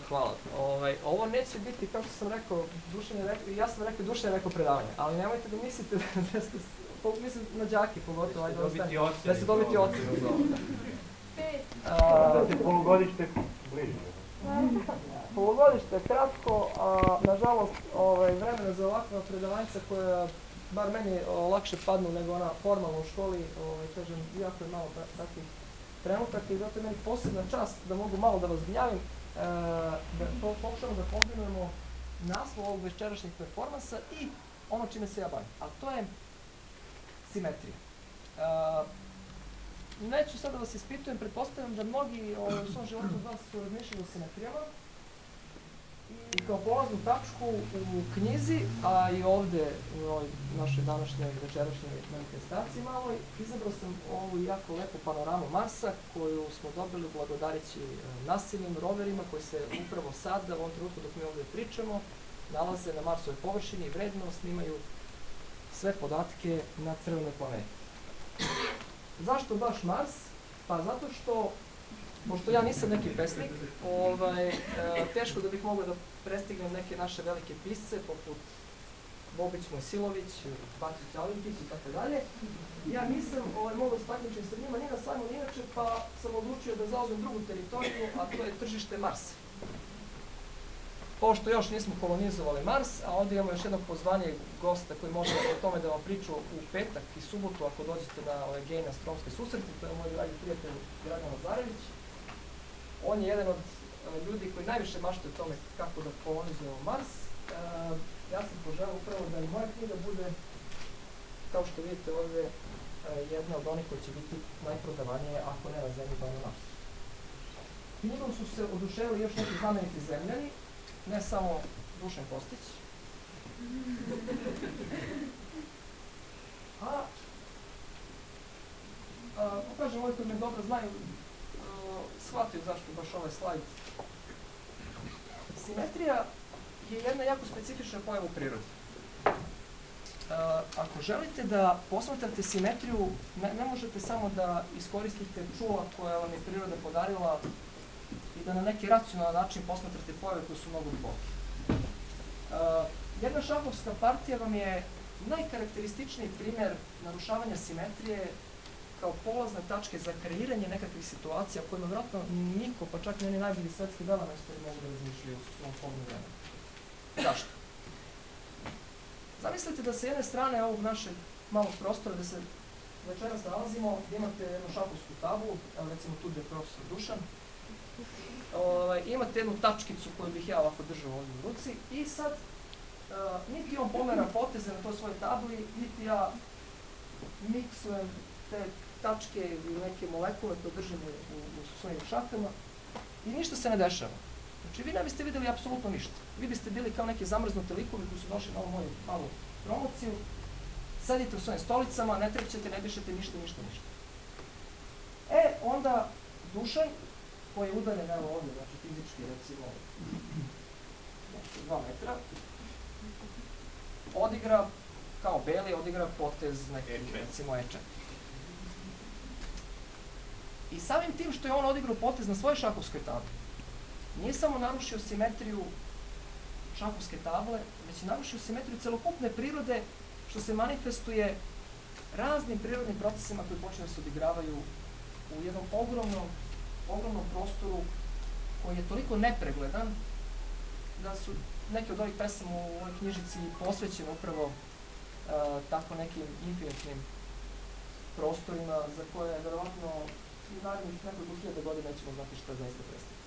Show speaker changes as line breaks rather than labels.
hvala. Ovo neće biti, kao što sam rekao, ja sam rekao Dušan je rekao predavanje, ali nemojte da mislite da ste, mislim na đaki pogotovo, da ste dobiti ocenu za ovo.
Da ste polugodište bliže.
Polugodište kratko, a nažalost vremena za ovakva predavanica koja bar meni lakše padnu nego ona formalna u školi, kažem, jako je malo takvih trenutaka i zato je meni posebna čast da mogu malo da vas gnjavim, da pokušamo da kombinujemo naslov ovog večerašnjeg performansa i ono čime se ja bavim, a to je simetrija. Neću sad da vas ispitujem, pretpostavljam da mnogi u svom životu od vas su razmišljali o simetrijama i kao polaznu tačku u knjizi, a i ovde u ovoj našoj današnjoj večerašnjoj manifestaciji maloj, izabrao sam ovu jako lepu panoramu Marsa koju smo dobili blagodarići nasilnim roverima koji se upravo sada, u ovom trenutku dok mi ovde pričamo, nalaze na Marsovoj površini i vredno snimaju sve podatke na crvenoj planeti. Zašto baš Mars? Pa zato što, pošto ja nisam neki pesnik, teško da bih mogao da prestignem neke naše velike pisce, poput Bobić Mojsilović, Batić Alimpić i tako dalje. Ja nisam mogao stakmičiti sa njima ni na sajmu ni inače, pa sam odlučio da zauzmem drugu teritoriju, a to je tržište Marsa. Pošto još nismo kolonizovali Mars, a ovdje imamo još jednog pozvanje gosta koji može o tome da vam priča u petak i subotu ako dođete na gej astronomske susrete, to je moj dragi prijatelj Dragan Lazarević. On je jedan od ljudi koji najviše maštaju o tome kako da kolonizujemo Mars. Ja sam poželao upravo da i moja knjiga bude, kao što vidite ovdje, jedna od onih koji će biti najprodavanije, ako ne na zemlji, pa na Marsu. Knjigom su se oduševili još neki znameniti zemljani, ne samo Dušan Kostić. Kažem, ovi koji me dobro znaju, shvataju zašto baš ovaj slajd. Simetrija je jedna jako specifična pojava u prirodi. Ako želite da posmatrate simetriju, ne možete samo da iskoristite čula koja vam je priroda podarila i da na neki racionalan način posmatrate pojave koje su mnogo duboke. Jedna šahovska partija vam je najkarakterističniji primjer narušavanja simetrije kao polazne tačke za kreiranje nekakvih situacija o kojima vjerojatno niko, pa čak ni oni najbolji svetski velemajstori mogu da razmišljaju u svom slobodnom vremenu. Zašto? Zamislite da sa jedne strane ovog našeg malog prostora gde se večeras nalazimo, imate jednu šahovsku tablu, evo recimo tu gde je profesor Dušan, imate jednu tačkicu koju bih ja ovako držao ovdje u ruci i sad niti on pomera poteze na toj svojoj tabli, niti ja miksujem te tačke ili neke molekule koje držim u svojim šakama i ništa se ne dešava. Znači vi ne biste videli apsolutno ništa. Vi biste bili kao neki zamrznuti likovi koji su došli na ovu moju malu promociju, sedite u svojim stolicama, ne trepćete, ne dišete, ništa. Onda Dušan, koji je udaljen evo ovdje, znači fizički recimo 2 metra, odigra, kao Beli, odigra potez neki, recimo E4. I samim tim što je on odigrao potez na svojoj šahovskoj tabli, nije samo narušio simetriju šahovske table, već je narušio simetriju celokupne prirode, što se manifestuje raznim prirodnim procesima koji počinju da se odigravaju u jednom ogromnom prostoru koji je toliko nepregledan da su neke od ovih pesama u ovoj knjižici posvećene upravo tako nekim infinitnim prostorima za koje verovatno i narednih nekoliko hiljada godina nećemo znati šta zaista predstavlja.